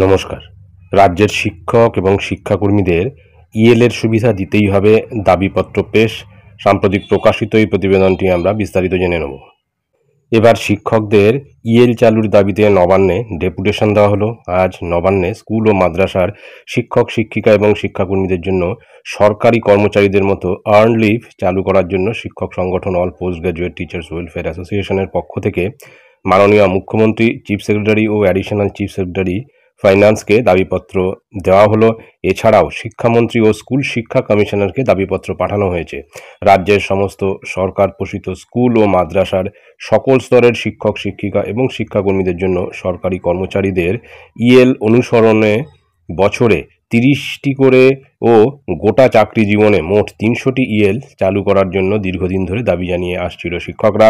নমস্কার। রাজ্যের শিক্ষক এবং শিক্ষাকর্মীদের ইএল-এর সুবিধা দিতেই হবে দাবিপত্র পেশ। সাম্প্রতিক প্রকাশিত এই প্রতিবেদনটি আমরা বিস্তারিত জেনে নেব। এবার শিক্ষকদের ইএল চালুর দাবিতে নবান্নে ডেপুটেশন দেওয়া হলো। আজ নবান্নে স্কুল ও মাদ্রাসার শিক্ষক শিক্ষিকা এবং শিক্ষাকর্মীদের জন্য সরকারি কর্মচারীদের মতো আর্ন লিভ চালু করার জন্য শিক্ষক সংগঠন all post graduate teachers welfare অ্যাসোসিয়েশনের পক্ষ থেকে মাননীয় মুখ্যমন্ত্রী, চিফ সেক্রেটারি ও অ্যাডিশনাল চিফ সেক্রেটারি ফাইন্যান্সকে দাবিপত্র দেওয়া হলো। এছাড়াও শিক্ষামন্ত্রী ও স্কুল শিক্ষা কমিশনারকে দাবিপত্র পাঠানো হয়েছে। রাজ্যের সমস্ত সরকার পোষিত স্কুল ও মাদ্রাসার সকল স্তরের শিক্ষক শিক্ষিকা এবং শিক্ষাকর্মীদের জন্য সরকারি কর্মচারীদের ইএল অনুসরণে বছরে 30টি করে ও গোটা চাকরি জীবনে মোট 300টি ইএল চালু করার জন্য দীর্ঘদিন ধরে দাবি জানিয়ে আসছিল শিক্ষকরা।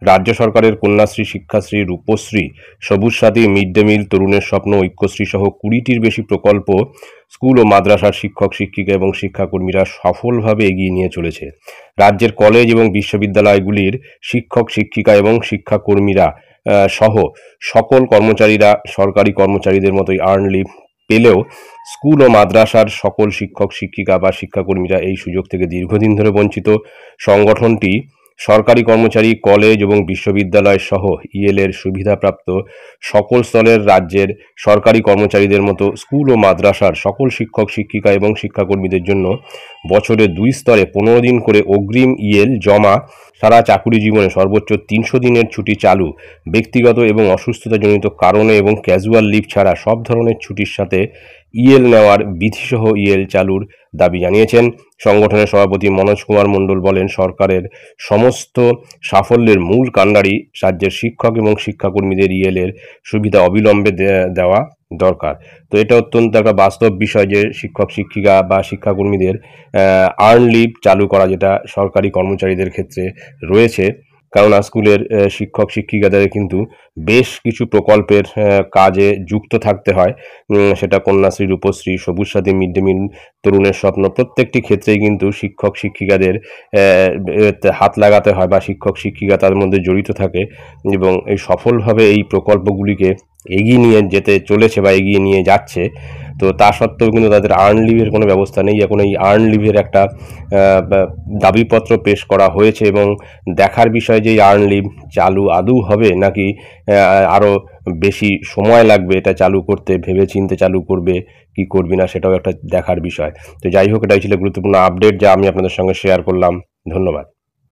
রাজ্য সরকারের কন্যাশ্রী, শিক্ষাশ্রী, রূপশ্রী, সবুজ সাথী, মিড ডে মিল, তরুণের স্বপ্ন, ঐক্যশ্রী সহ 20টির বেশি প্রকল্প স্কুল ও মাদ্রাসার শিক্ষক শিক্ষিকা এবং শিক্ষাকর্মীরা সফলভাবে এগিয়ে নিয়ে চলেছে। রাজ্যের কলেজ এবং বিশ্ববিদ্যালয়গুলির শিক্ষক শিক্ষিকা এবং শিক্ষাকর্মীরা সহ সকল কর্মচারীরা সরকারি কর্মচারীদের মতোই আর্ন লিভ পেলেও স্কুল ও মাদ্রাসার সকল শিক্ষক শিক্ষিকা বা শিক্ষাকর্মীরা এই সুযোগ থেকে দীর্ঘদিন ধরে বঞ্চিত। সংগঠনটি সরকারি কর্মচারী, কলেজ এবং বিশ্ববিদ্যালয় সহ ইএল-এর সুবিধাপ্রাপ্ত সকল স্তরের রাজ্যের সরকারি কর্মচারীদের মতো স্কুল ও মাদ্রাসার সকল শিক্ষক শিক্ষিকা এবং শিক্ষাকর্মীদের জন্য বছরে 2 স্তরে 15 দিন করে অগ্রিম ইএল জমা, সারা চাকুরি জীবনে সর্বোচ্চ 300 দিনের ছুটি চালু, ব্যক্তিগত এবং অসুস্থতাজনিত কারণে এবং ক্যাজুয়াল লিভ ছাড়া সব ধরনের ছুটির সাথে ইএল নেওয়ার বিধিসহ ইএল চালুর দাবি জানিয়েছেন। সংগঠনের সভাপতি মনোজ কুমার মণ্ডল বলেন, সরকারের সমস্ত সাফল্যের মূল কাণ্ডারি রাজ্যের শিক্ষক এবং শিক্ষাকর্মীদের ইএল-এর সুবিধা অবিলম্বে দেওয়া দরকার। তো এটা অত্যন্ত একটা বাস্তব বিষয় যে শিক্ষক শিক্ষিকা বা শিক্ষাকর্মীদের আর্ন লিভ চালু করা, যেটা সরকারি কর্মচারীদের ক্ষেত্রে রয়েছে। কেননা স্কুলের শিক্ষক শিক্ষিকাদের কিন্তু বেশ কিছু প্রকল্পের কাজে যুক্ত থাকতে হয়। সেটা কন্যাশ্রী, রূপশ্রী, সবুজ সাথী, মিড ডে মিল, তরুণের স্বপ্ন, প্রত্যেকটি ক্ষেত্রেই কিন্তু শিক্ষক শিক্ষিকাদের হাত লাগাতে হয় বা শিক্ষক শিক্ষিকা তার মধ্যে জড়িত থাকে এবং এই সফলভাবে এই প্রকল্পগুলিকে এগিয়ে নিয়ে যেতে চলেছে বা এগিয়ে নিয়ে যাচ্ছে। তো তা সত্ত্বেও কিন্তু তাদের আর্ন লিভের কোনো ব্যবস্থা নেই। এখন এই আর্ন লিভের একটা দাবিপত্র পেশ করা হয়েছে এবং দেখার বিষয় যে এই আর্ন লিভ চালু আদৌ হবে নাকি আরও বেশি সময় লাগবে এটা চালু করতে, ভেবেচিন্তে চালু করবে কি করবে না সেটাও একটা দেখার বিষয়। তো যাই হোক, এটাই ছিল গুরুত্বপূর্ণ আপডেট যা আমি আপনাদের সঙ্গে শেয়ার করলাম। ধন্যবাদ।